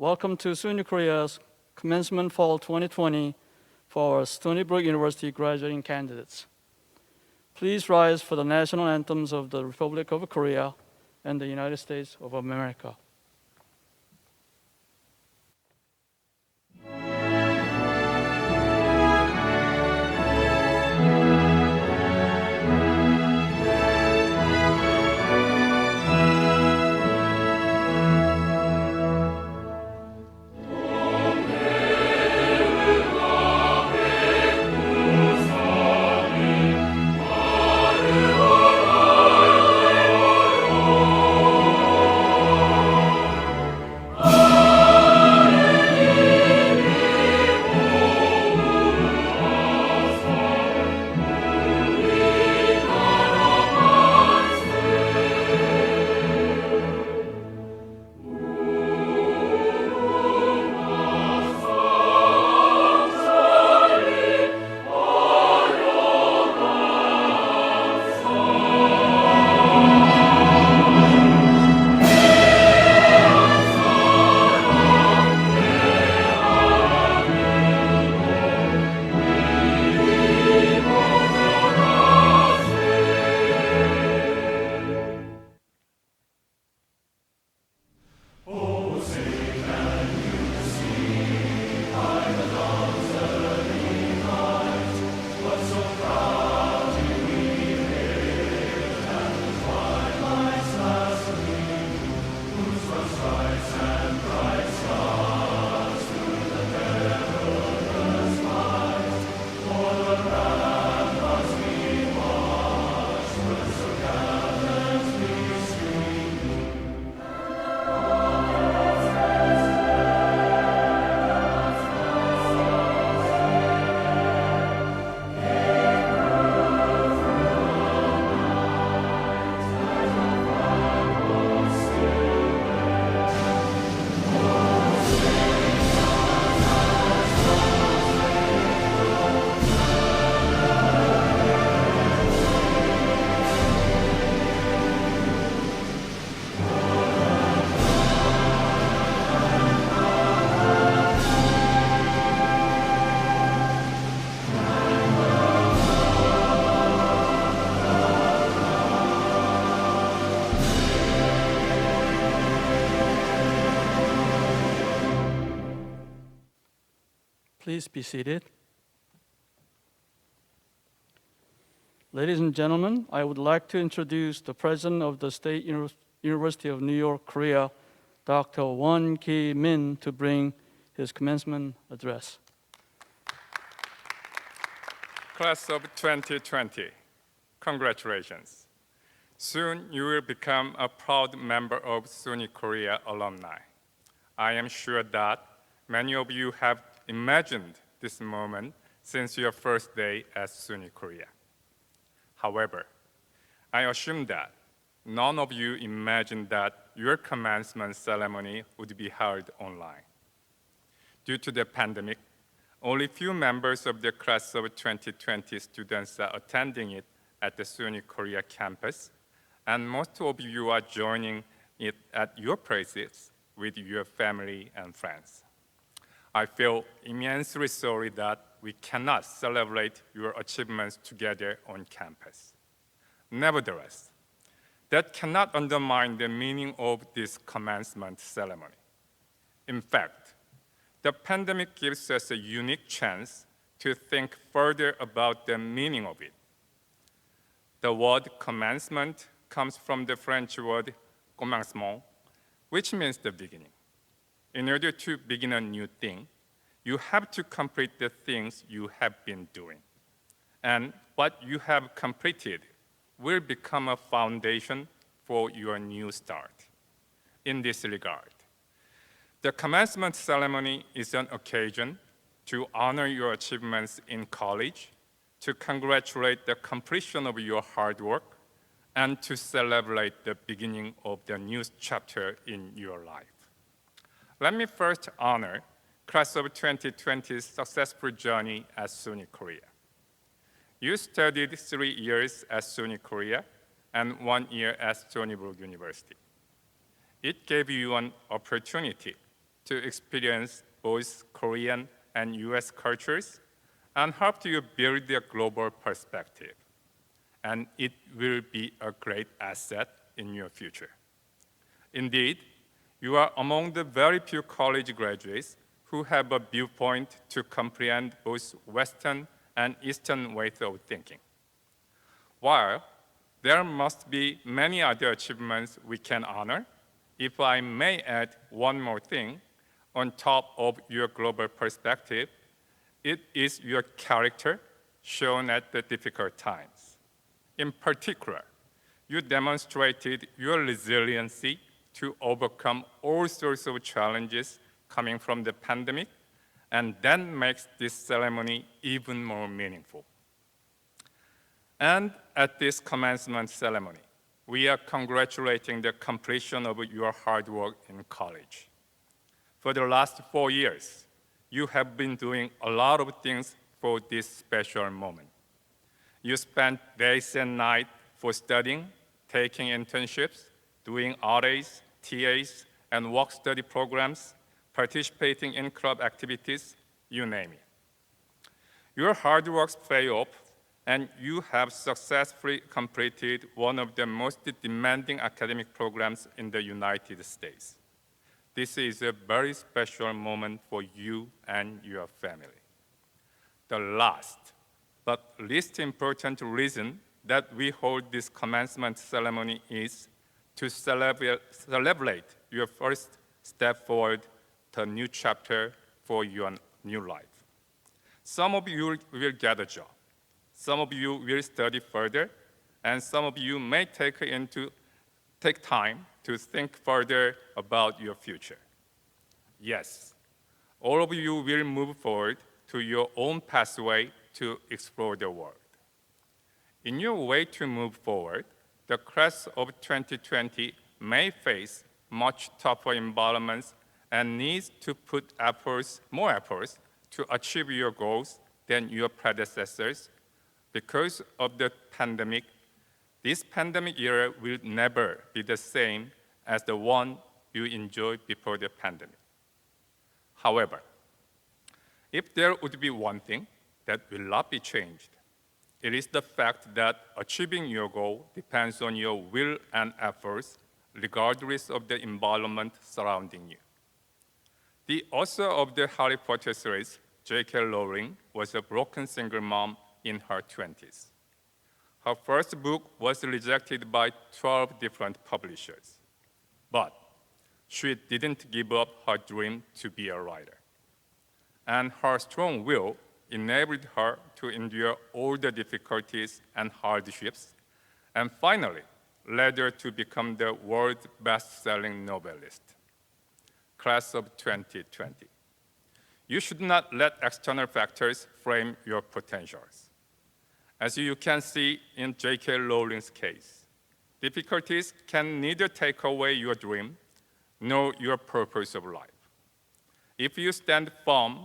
Welcome to SUNY Korea's Commencement Fall 2020 for our Stony Brook University graduating candidates. Please rise for the national anthems of the Republic of Korea and the United States of America. Please be seated. Ladies and gentlemen, I would like to introduce the President of the State University of New York, Korea, Dr. Won Ki-min, to bring his commencement address. Class of 2020, congratulations. Soon you will become a proud member of SUNY Korea alumni. I am sure that many of you have imagined this moment since your first day at SUNY Korea. However, I assume that none of you imagined that your commencement ceremony would be held online. Due to the pandemic, only few members of the class of 2020 students are attending it at the SUNY Korea campus, and most of you are joining it at your places with your family and friends. I feel immensely sorry that we cannot celebrate your achievements together on campus. Nevertheless, that cannot undermine the meaning of this commencement ceremony. In fact, the pandemic gives us a unique chance to think further about the meaning of it. The word commencement comes from the French word commencement, which means the beginning. In order to begin a new thing, you have to complete the things you have been doing. And what you have completed will become a foundation for your new start. In this regard, the commencement ceremony is an occasion to honor your achievements in college, to congratulate the completion of your hard work, and to celebrate the beginning of the new chapter in your life. Let me first honor class of 2020's successful journey at SUNY Korea. You studied 3 years at SUNY Korea and 1 year at Stony Brook University. It gave you an opportunity to experience both Korean and US cultures and help you build a global perspective. And it will be a great asset in your future. Indeed, you are among the very few college graduates who have a viewpoint to comprehend both Western and Eastern ways of thinking. While there must be many other achievements we can honor, if I may add one more thing, on top of your global perspective, it is your character shown at the difficult times. In particular, you demonstrated your resiliency to overcome all sorts of challenges coming from the pandemic, and that makes this ceremony even more meaningful. And at this commencement ceremony, we are congratulating the completion of your hard work in college. For the last 4 years, you have been doing a lot of things for this special moment. You spent days and nights for studying, taking internships, doing RAs, TAs, and work study programs, participating in club activities, you name it. Your hard work paid off, and you have successfully completed one of the most demanding academic programs in the United States. This is a very special moment for you and your family. The last, but least important reason that we hold this commencement ceremony is to celebrate your first step forward to a new chapter for your new life. Some of you will get a job. Some of you will study further, and some of you may take time to think further about your future. Yes, all of you will move forward to your own pathway to explore the world. In your way to move forward, the class of 2020 may face much tougher environments and needs to put more efforts to achieve your goals than your predecessors. Because of the pandemic, this pandemic era will never be the same as the one you enjoyed before the pandemic. However, if there would be one thing that will not be changed, it is the fact that achieving your goal depends on your will and efforts, regardless of the environment surrounding you. The author of the Harry Potter series, J.K. Rowling, was a broken single mom in her 20s. Her first book was rejected by 12 different publishers, but she didn't give up her dream to be a writer. And her strong will enabled her to endure all the difficulties and hardships, and finally led her to become the world's best-selling novelist. Class of 2020. You should not let external factors frame your potentials. As you can see in J.K. Rowling's case, difficulties can neither take away your dream nor your purpose of life. If you stand firm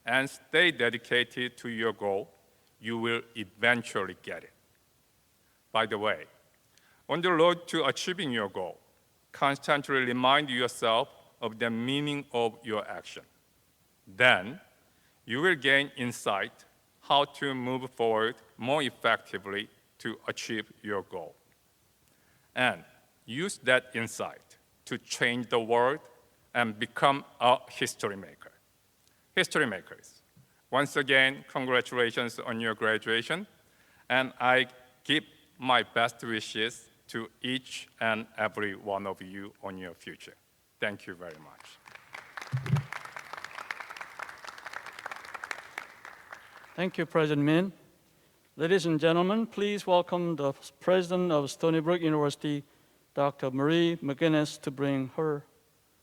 and stay dedicated to your goal, you will eventually get it. By the way, on the road to achieving your goal, constantly remind yourself of the meaning of your action. Then, you will gain insight how to move forward more effectively to achieve your goal. And use that insight to change the world and become a history maker. History makers, once again, congratulations on your graduation, and I give my best wishes to each and every one of you on your future. Thank you very much. Thank you, President Min. Ladies and gentlemen, please welcome the President of Stony Brook University, Dr. Marie McGinnis, to bring her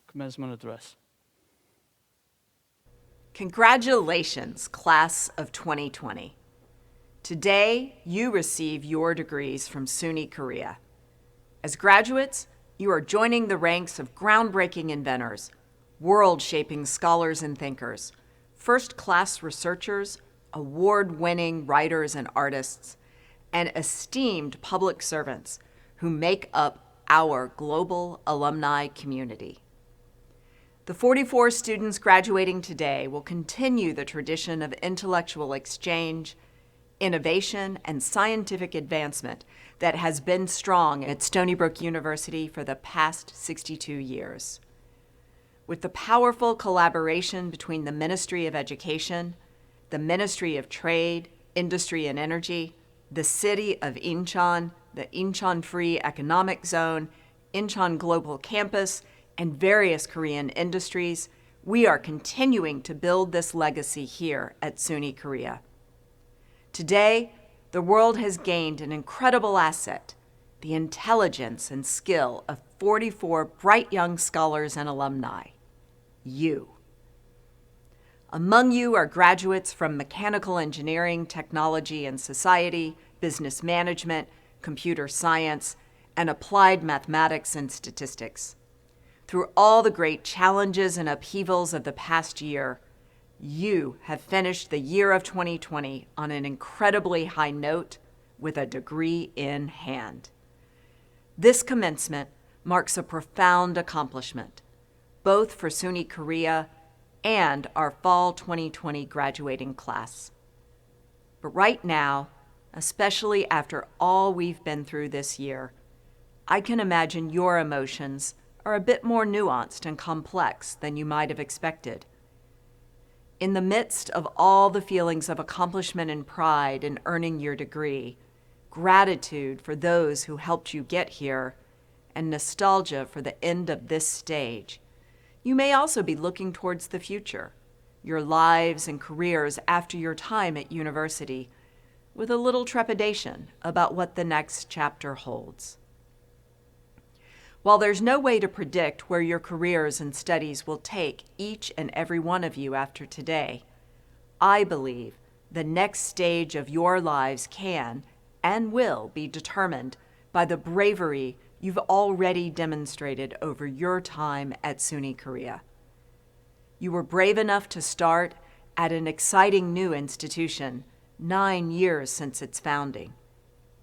commencement address. Congratulations, class of 2020. Today, you receive your degrees from SUNY Korea. As graduates, you are joining the ranks of groundbreaking inventors, world-shaping scholars and thinkers, first-class researchers, award-winning writers and artists, and esteemed public servants who make up our global alumni community. The 44 students graduating today will continue the tradition of intellectual exchange, innovation, and scientific advancement that has been strong at Stony Brook University for the past 62 years. With the powerful collaboration between the Ministry of Education, the Ministry of Trade, Industry and Energy, the City of Incheon, the Incheon Free Economic Zone, Incheon Global Campus, and various Korean industries, we are continuing to build this legacy here at SUNY Korea. Today, the world has gained an incredible asset, the intelligence and skill of 44 bright young scholars and alumni, you. Among you are graduates from mechanical engineering, technology and society, business management, computer science, and applied mathematics and statistics. Through all the great challenges and upheavals of the past year, you have finished the year of 2020 on an incredibly high note with a degree in hand. This commencement marks a profound accomplishment, both for SUNY Korea and our fall 2020 graduating class. But right now, especially after all we've been through this year, I can imagine your emotions are a bit more nuanced and complex than you might have expected. In the midst of all the feelings of accomplishment and pride in earning your degree, gratitude for those who helped you get here, and nostalgia for the end of this stage, you may also be looking towards the future, your lives and careers after your time at university, with a little trepidation about what the next chapter holds. While there's no way to predict where your careers and studies will take each and every one of you after today, I believe the next stage of your lives can and will be determined by the bravery you've already demonstrated over your time at SUNY Korea. You were brave enough to start at an exciting new institution 9 years since its founding,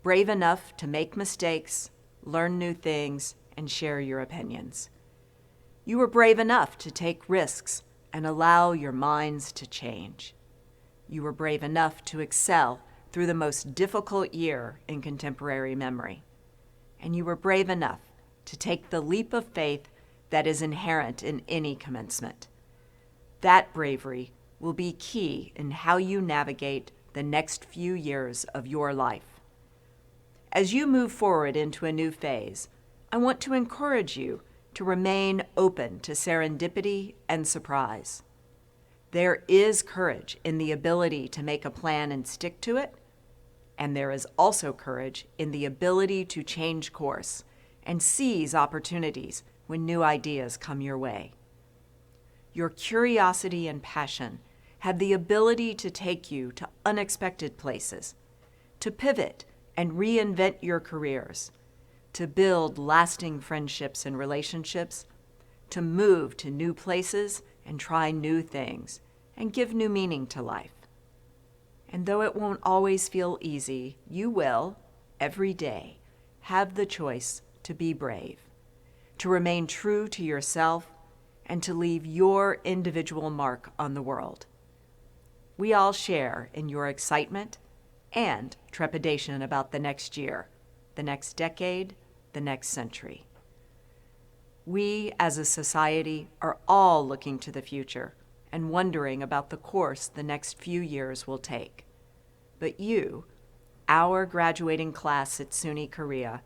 brave enough to make mistakes, learn new things, and share your opinions. You were brave enough to take risks and allow your minds to change. You were brave enough to excel through the most difficult year in contemporary memory. And you were brave enough to take the leap of faith that is inherent in any commencement. That bravery will be key in how you navigate the next few years of your life. As you move forward into a new phase, I want to encourage you to remain open to serendipity and surprise. There is courage in the ability to make a plan and stick to it, and there is also courage in the ability to change course and seize opportunities when new ideas come your way. Your curiosity and passion have the ability to take you to unexpected places, to pivot and reinvent your careers, to build lasting friendships and relationships, to move to new places and try new things, and give new meaning to life. And though it won't always feel easy, you will, every day, have the choice to be brave, to remain true to yourself, and to leave your individual mark on the world. We all share in your excitement and trepidation about the next year, the next decade, the next century. We, as a society, are all looking to the future and wondering about the course the next few years will take. But you, our graduating class at SUNY Korea,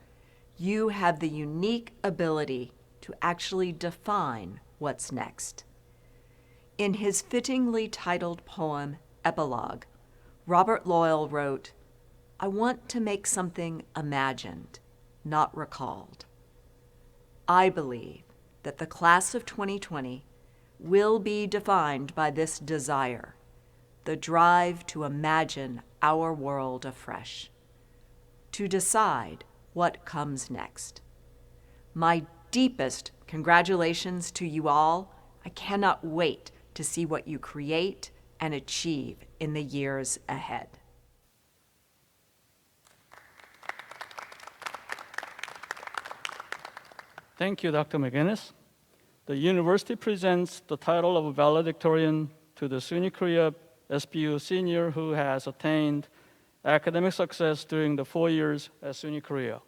you have the unique ability to actually define what's next. In his fittingly titled poem, Epilogue, Robert Loyal wrote, "I want to make something imagined, not recalled." I believe that the class of 2020 will be defined by this desire, the drive to imagine our world afresh, to decide what comes next. My deepest congratulations to you all. I cannot wait to see what you create and achieve in the years ahead. Thank you, Dr. McGinnis. the university presents the title of a valedictorian to the SUNY Korea SBU senior who has attained academic success during the 4 years at SUNY Korea.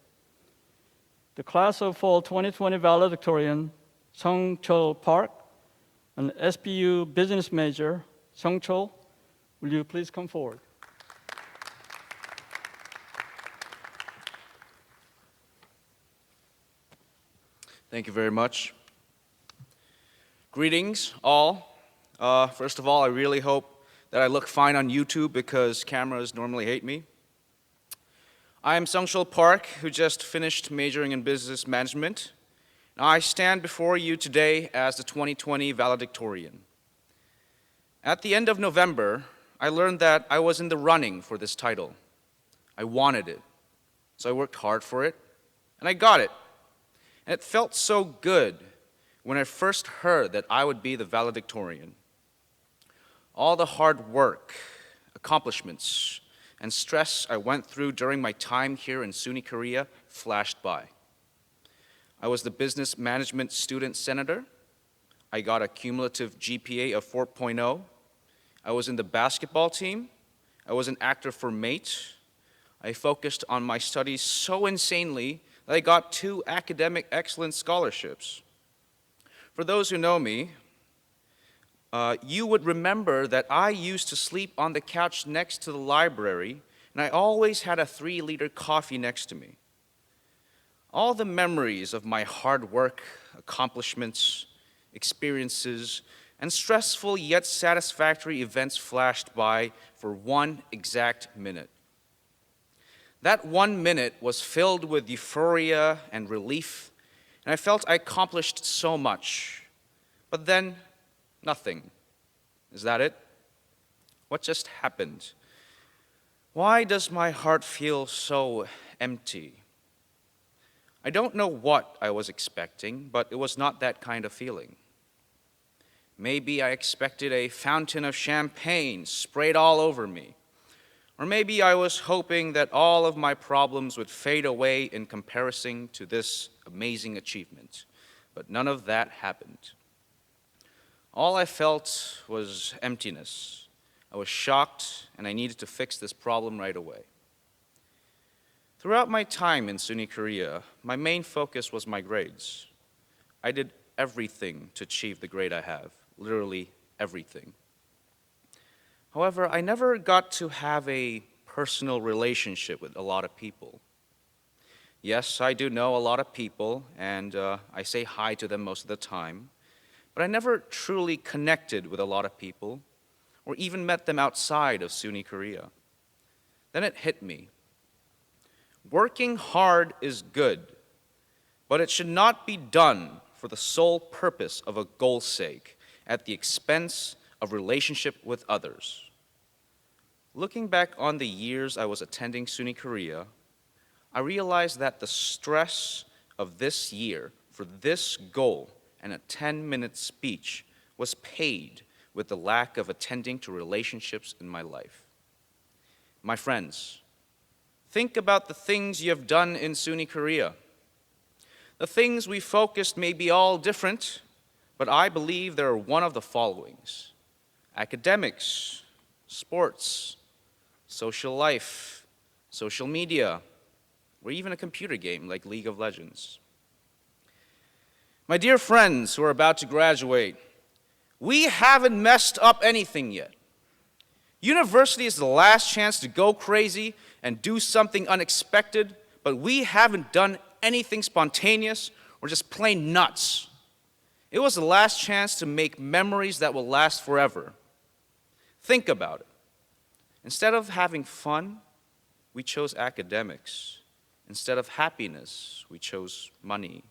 The class of fall 2020 valedictorian, Sung-Chul Park, an SBU business major. Sung-Chul, will you please come forward? Thank you very much. Greetings, all. First of all, I really hope that I look fine on YouTube because cameras normally hate me. I am Sung-Chul Park, who just finished majoring in business management. I stand before you today as the 2020 valedictorian. At the end of November, I learned that I was in the running for this title. I wanted it, so I worked hard for it, and I got it. And it felt so good when I first heard that I would be the valedictorian. All the hard work, accomplishments, and stress I went through during my time here in SUNY Korea flashed by. I was the business management student senator. I got a cumulative GPA of 4.0. I was in the basketball team. I was an actor for Mate. I focused on my studies so insanely that I got 2 academic excellence scholarships. For those who know me, you would remember that I used to sleep on the couch next to the library, and I always had a 3-liter coffee next to me. All the memories of my hard work, accomplishments, experiences, and stressful yet satisfactory events flashed by for 1 exact minute. That 1 minute was filled with euphoria and relief, and I felt I accomplished so much. But then, nothing. Is that it? What just happened? Why does my heart feel so empty? I don't know what I was expecting, but it was not that kind of feeling. Maybe I expected a fountain of champagne sprayed all over me. Or maybe I was hoping that all of my problems would fade away in comparison to this amazing achievement. But none of that happened. All I felt was emptiness. I was shocked, and I needed to fix this problem right away. Throughout my time in SUNY Korea, my main focus was my grades. I did everything to achieve the grade I have, literally everything. However, I never got to have a personal relationship with a lot of people. Yes, I do know a lot of people, and I say hi to them most of the time, but I never truly connected with a lot of people, or even met them outside of SUNY Korea. Then it hit me. Working hard is good, but it should not be done for the sole purpose of a goal's sake, at the expense of relationship with others. Looking back on the years I was attending SUNY Korea, I realized that the stress of this year for this goal and a 10-minute speech was paid with the lack of attending to relationships in my life. My friends, think about the things you have done in SUNY Korea. The things we focused may be all different, but I believe they are one of the followings: academics, sports, social life, social media, or even a computer game like League of Legends. My dear friends who are about to graduate, we haven't messed up anything yet. University is the last chance to go crazy and do something unexpected, but we haven't done anything spontaneous or just plain nuts. It was the last chance to make memories that will last forever. Think about it. Instead of having fun, we chose academics. Instead of happiness, we chose money.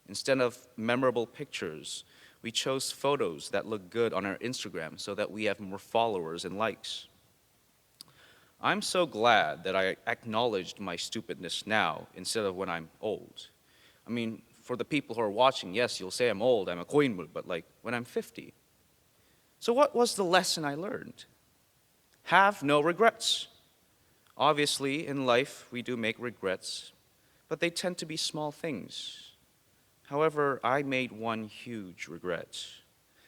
Instead of memorable pictures, we chose photos that look good on our Instagram so that we have more followers and likes. I'm so glad that I acknowledged my stupidness now instead of when I'm old. I mean, for the people who are watching, yes, you'll say I'm old, I'm a koinmul, but like when I'm 50. So what was the lesson I learned? Have no regrets. Obviously, in life, we do make regrets, but they tend to be small things. However, I made one huge regret,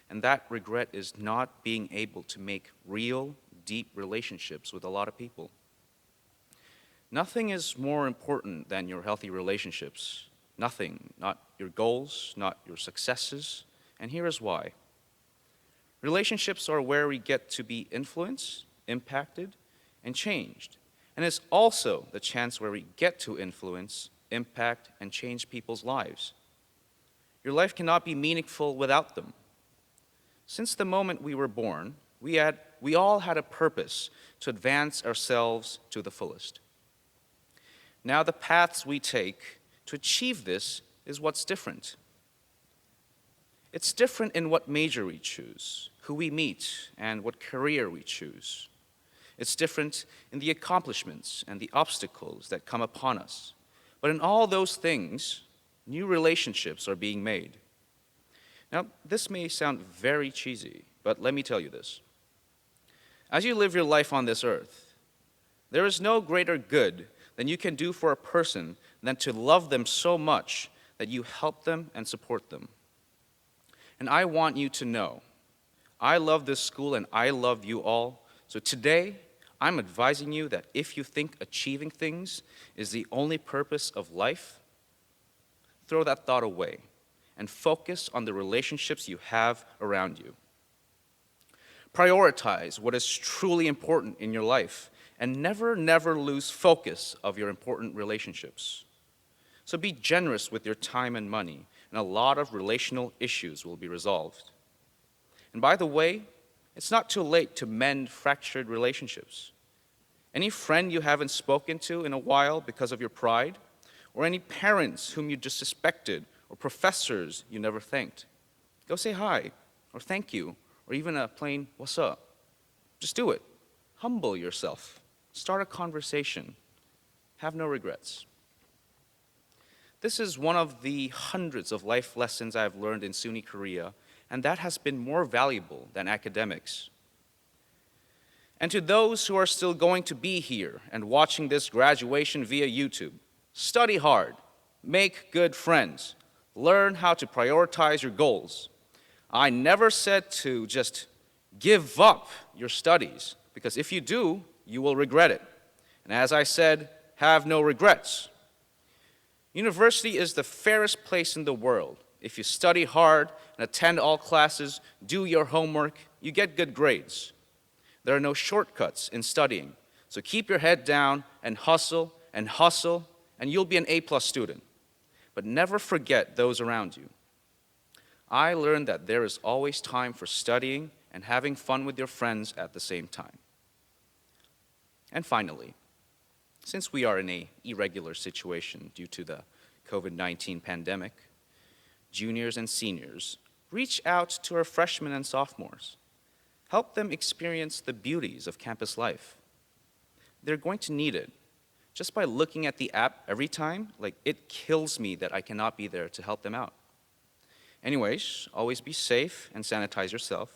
and that regret is not being able to make real, deep relationships with a lot of people. Nothing is more important than your healthy relationships. Nothing, not your goals, not your successes, and here is why. Relationships are where we get to be influenced, impacted, and changed. And it's also the chance where we get to influence, impact, and change people's lives. Your life cannot be meaningful without them. Since the moment we were born, we all had a purpose to advance ourselves to the fullest. Now the paths we take to achieve this is what's different. It's different in what major we choose, who we meet, and what career we choose. It's different in the accomplishments and the obstacles that come upon us. But in all those things, new relationships are being made. Now, this may sound very cheesy, but let me tell you this. As you live your life on this earth, there is no greater good than you can do for a person than to love them so much that you help them and support them. And I want you to know, I love this school and I love you all. So today, I'm advising you that if you think achieving things is the only purpose of life, throw that thought away and focus on the relationships you have around you. Prioritize what is truly important in your life and never lose focus of your important relationships. So be generous with your time and money, and a lot of relational issues will be resolved. And by the way, it's not too late to mend fractured relationships. Any friend you haven't spoken to in a while because of your pride, or any parents whom you disrespected, or professors you never thanked, go say hi, or thank you, or even a plain what's up. Just do it. Humble yourself. Start a conversation. Have no regrets. This is one of the hundreds of life lessons I have learned in SUNY Korea, and that has been more valuable than academics. And to those who are still going to be here and watching this graduation via YouTube, study hard, make good friends, learn how to prioritize your goals. I never said to just give up your studies, because if you do, you will regret it. And as I said, have no regrets. University is the fairest place in the world. If you study hard and attend all classes, do your homework, you get good grades. There are no shortcuts in studying. So keep your head down and hustle, and you'll be an A+ student. But never forget those around you. I learned that there is always time for studying and having fun with your friends at the same time. And finally, since we are in an irregular situation due to the COVID-19 pandemic, juniors and seniors, reach out to our freshmen and sophomores. Help them experience the beauties of campus life. They're going to need it. Just by looking at the app every time, it kills me that I cannot be there to help them out. Anyways, always be safe and sanitize yourself.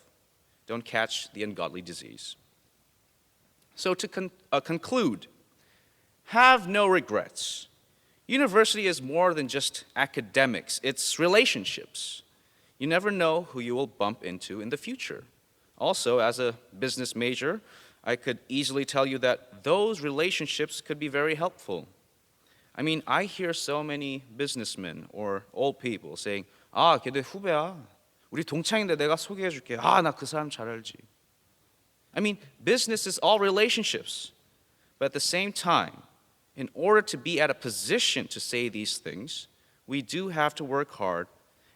Don't catch the ungodly disease. So to conclude, have no regrets. University is more than just academics, it's relationships. You never know who you will bump into in the future. Also, as a business major, I could easily tell you that those relationships could be very helpful. I mean, I hear so many businessmen or old people saying, 걔 내 후배야. 우리 동창인데 내가 소개해줄게. 나 그 사람 잘 알지. I mean, business is all relationships. But at the same time, in order to be at a position to say these things, we do have to work hard,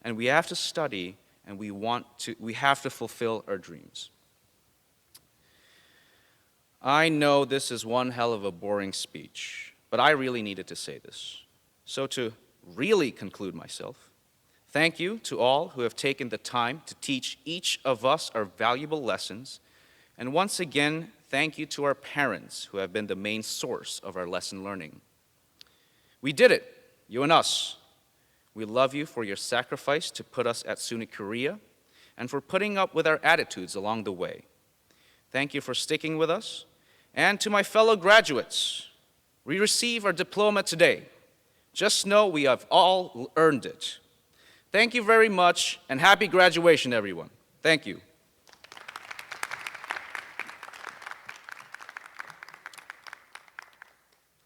and we have to study, and we have to fulfill our dreams. I know this is one hell of a boring speech, but I really needed to say this. So to really conclude myself, thank you to all who have taken the time to teach each of us our valuable lessons. And once again, thank you to our parents who have been the main source of our lesson learning. We did it, you and us. We love you for your sacrifice to put us at SUNY Korea and for putting up with our attitudes along the way. Thank you for sticking with us. And to my fellow graduates, we receive our diploma today. Just know we have all earned it. Thank you very much, and happy graduation, everyone. Thank you.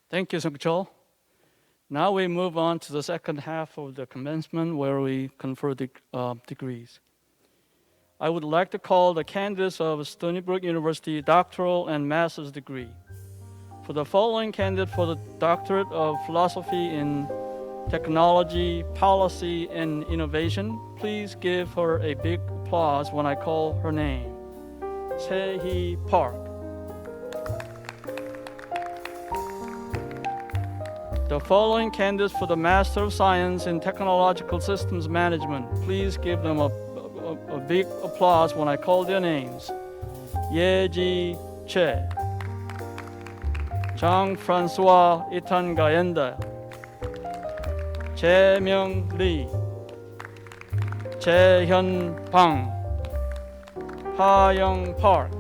Thank you, Sung-chul. Now we move on to the second half of the commencement where we confer degrees. I would like to call the candidates of Stony Brook University doctoral and master's degree. For the following candidate for the doctorate of philosophy in technology, policy, and innovation, please give her a big applause when I call her name. Se-hee Park. The following candidates for the Master of Science in Technological Systems Management, please give them a big applause when I call their names. Ye-ji Che, Jean-Francois Itangayenda, Jae-myung Lee, Jae-hyun Bang, Ha-young Park,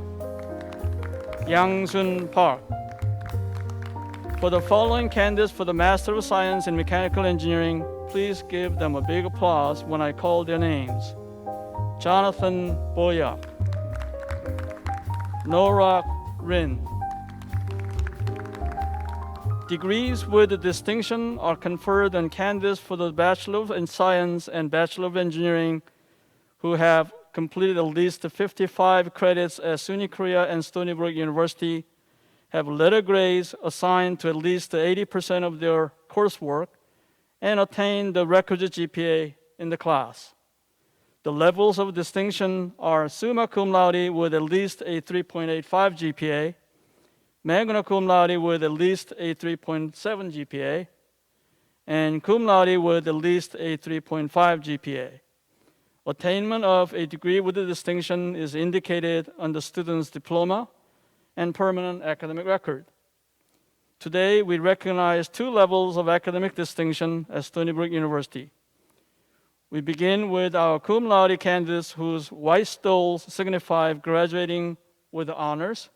Yang-sun Park. For the following candidates for the Master of Science in Mechanical Engineering, please give them a big applause when I call their names. Jonathan Boyak, Norak Rin. Degrees with distinction are conferred on candidates for the Bachelor in Science and Bachelor of Engineering who have completed at least 55 credits at SUNY Korea and Stony Brook University, have letter grades assigned to at least 80% of their coursework, and attained the requisite GPA in the class. The levels of distinction are summa cum laude with at least a 3.85 GPA, magna cum laude with at least a 3.7 GPA, and cum laude with at least a 3.5 GPA. Attainment of a degree with a distinction is indicated on the student's diploma and permanent academic record. Today, we recognize 2 levels of academic distinction at Stony Brook University. We begin with our cum laude candidates whose white stoles signify graduating with honors.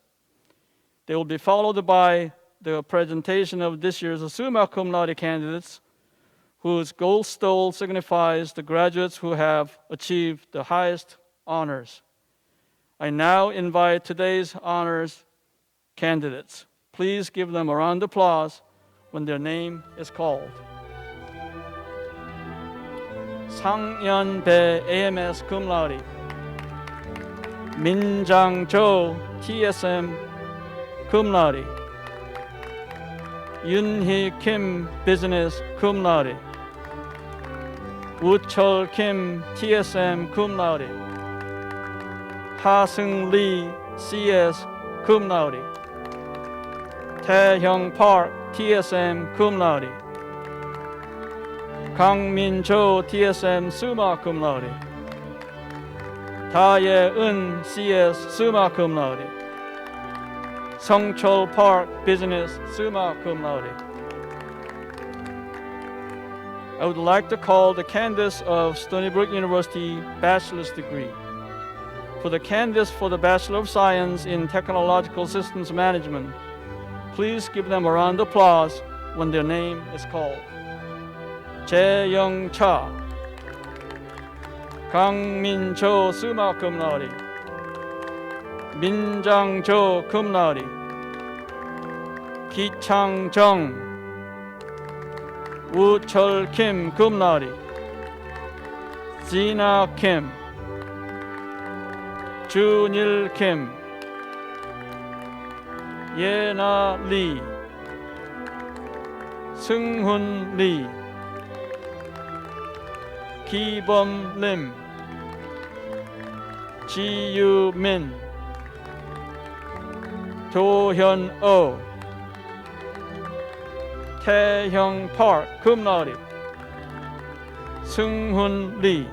They will be followed by the presentation of this year's summa cum laude candidates whose gold stole signifies the graduates who have achieved the highest honors. I now invite today's honors candidates. Please give them a round of applause when their name is called. 상연배 AMS cum laude, 민장조 TSM cum laude, Yunhee Kim Business cum laude, Woo-chol Kim TSM cum laude, Ha-seung Lee CS cum laude, Tae-hyung Park TSM cum laude, Kang-min-cho TSM summa cum laude, Da-ye-eun CS summa cum laude, Sung-chul Park Business summa cum laude. I would like to call the candidates of Stony Brook University bachelor's degree. For the candidates for the Bachelor of Science in Technological Systems Management, please give them a round of applause when their name is called. Jae-young Cha, Kang-min-cho summa cum laude, Min-jang-jo cum laude, Ki-chang-jung, Woo-chol Kim cum laude, Zina Kim, Junil Kim, Yena Lee, Seung-hun Lee, Ki-bom Lim, Ji-yu Min, Do-hyun Oh, Tae-hyung Park cum laude, Seung-hun Lee.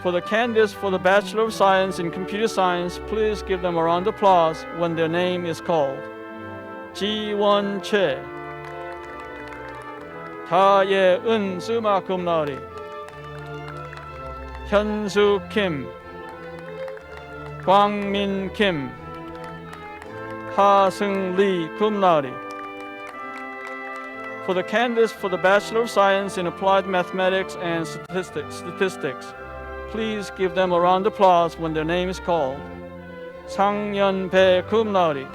For the candidates for the Bachelor of Science in Computer Science, please give them a round of applause when their name is called. Ji-won Che, Da-ye-eun summa cum laude, Hyun-soo Kim, Kwang-min Kim, Ha-seung Lee cum laude. For the candidates for the Bachelor of Science in Applied Mathematics and Statistics, please give them a round of applause when their name is called. 상연배 금나리,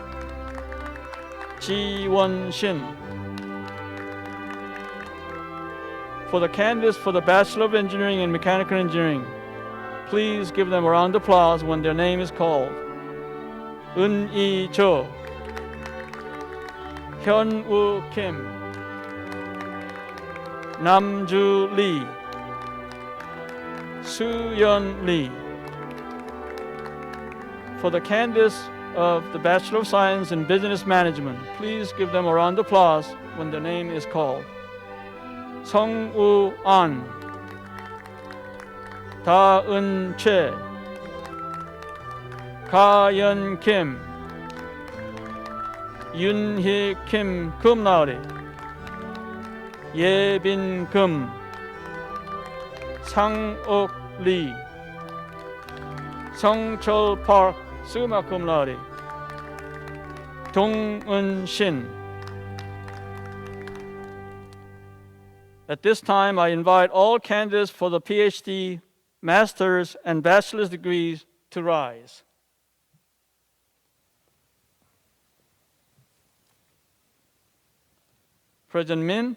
지원신. For the candidates for the Bachelor of Engineering and Mechanical Engineering, please give them a round of applause when their name is called. 은이조, 현우킴, 남주리, 수연리. For the candidates of the Bachelor of Science in Business Management, please give them a round of applause when their name is called. 성우안, 다은채, 가연킴, 윤희킴 금나리, 예빈금, 상옥리, 성철파크 스마 금나리, 동은신. At this time, I invite all candidates for the PhD, master's, and bachelor's degrees to rise. President Min,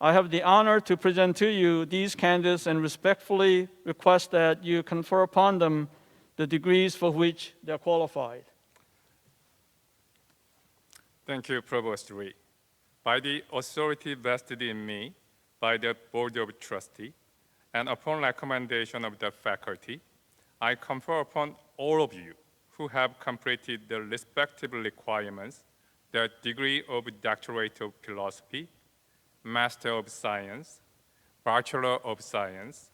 I have the honor to present to you these candidates and respectfully request that you confer upon them the degrees for which they are qualified. Thank you, Provost Lee. By the authority vested in me by the Board of Trustees, and upon recommendation of the faculty, I confer upon all of you who have completed the respective requirements the degree of Doctorate of Philosophy, Master of Science, Bachelor of Science,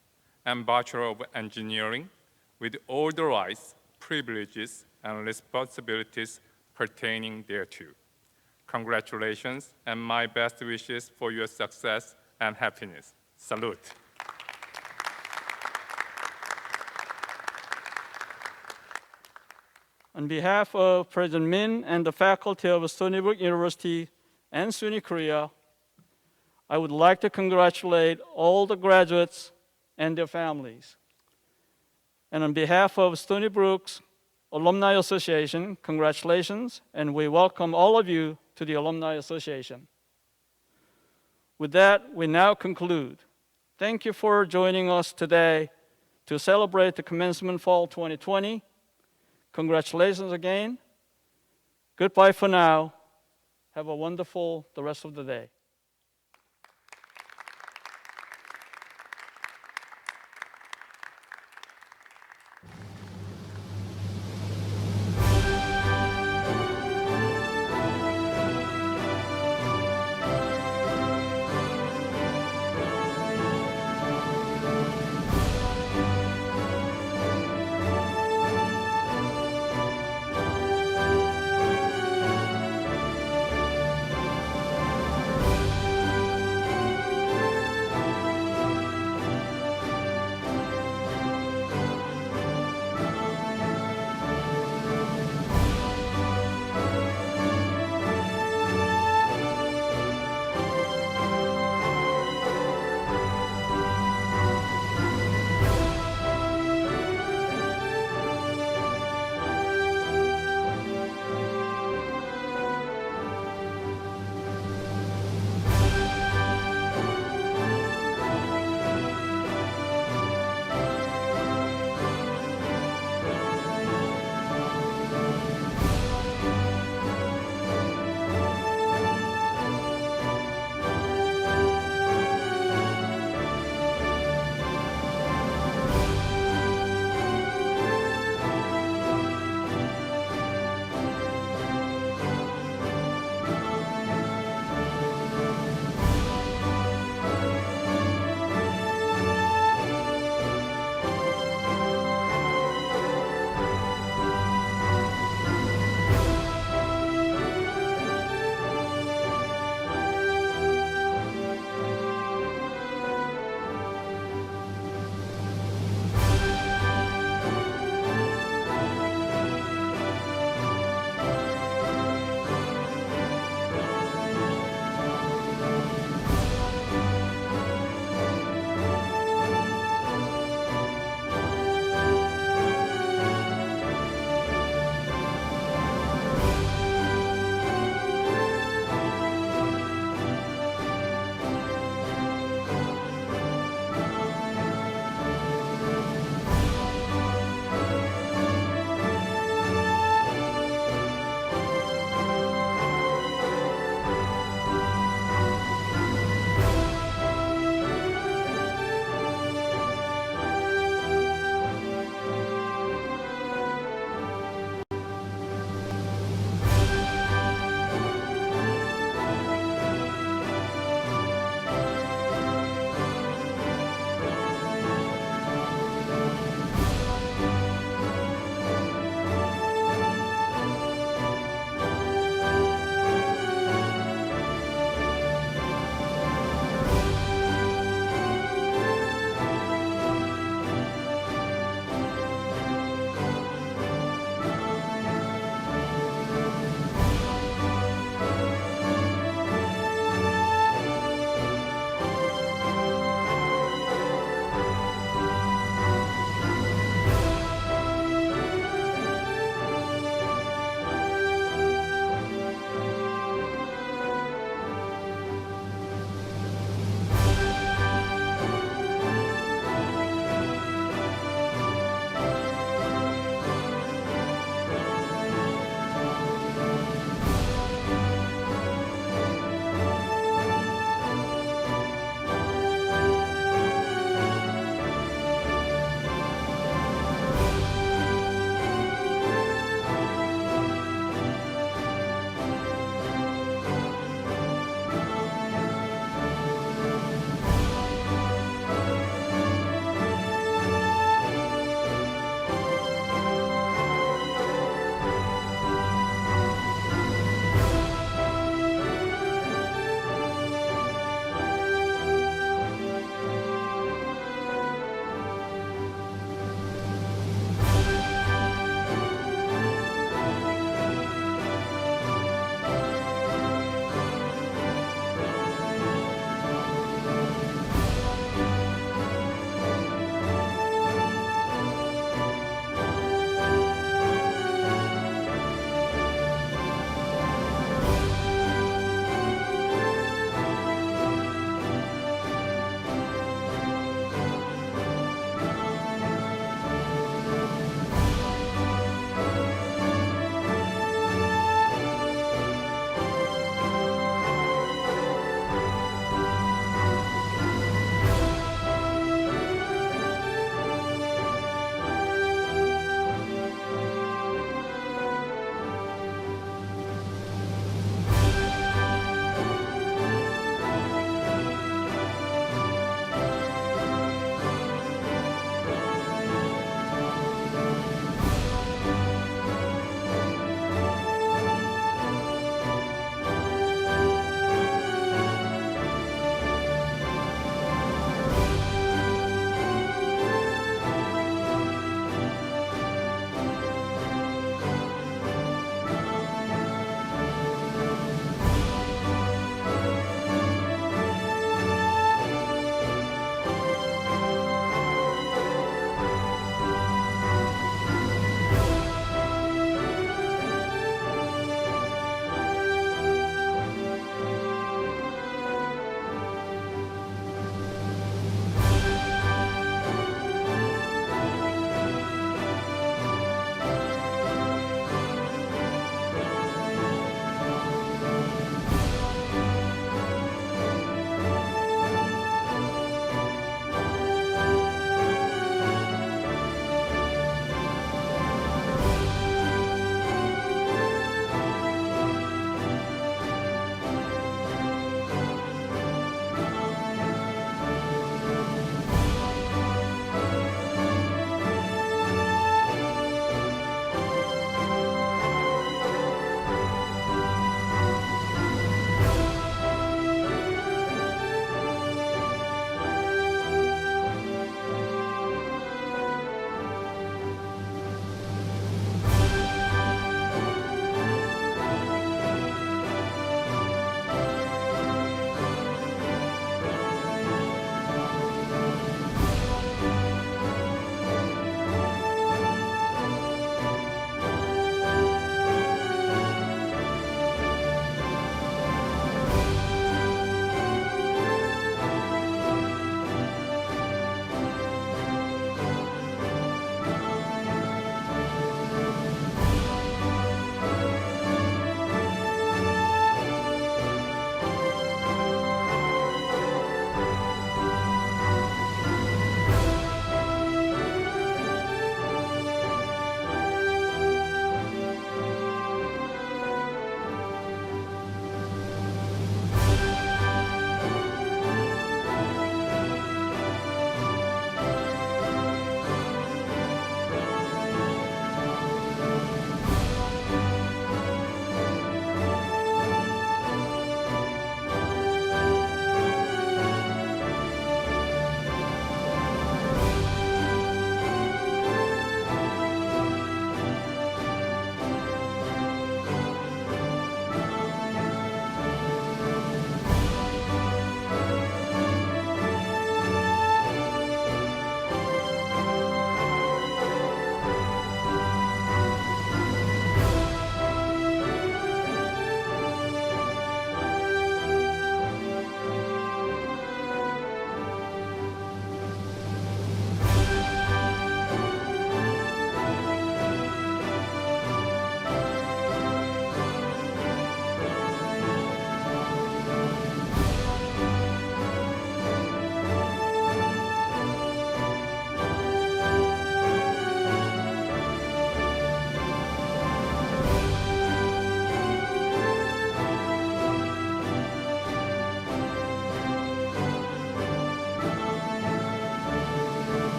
and Bachelor of Engineering with all the rights, privileges, and responsibilities pertaining thereto. Congratulations and my best wishes for your success and happiness. Salute. On behalf of President Min and the faculty of Stony Brook University and SUNY Korea, I would like to congratulate all the graduates and their families. And on behalf of Stony Brook's Alumni Association, congratulations, and we welcome all of you to the Alumni Association. With that, we now conclude. Thank you for joining us today to celebrate the Commencement Fall 2020. Congratulations again. Goodbye for now. Have a wonderful the rest of the day.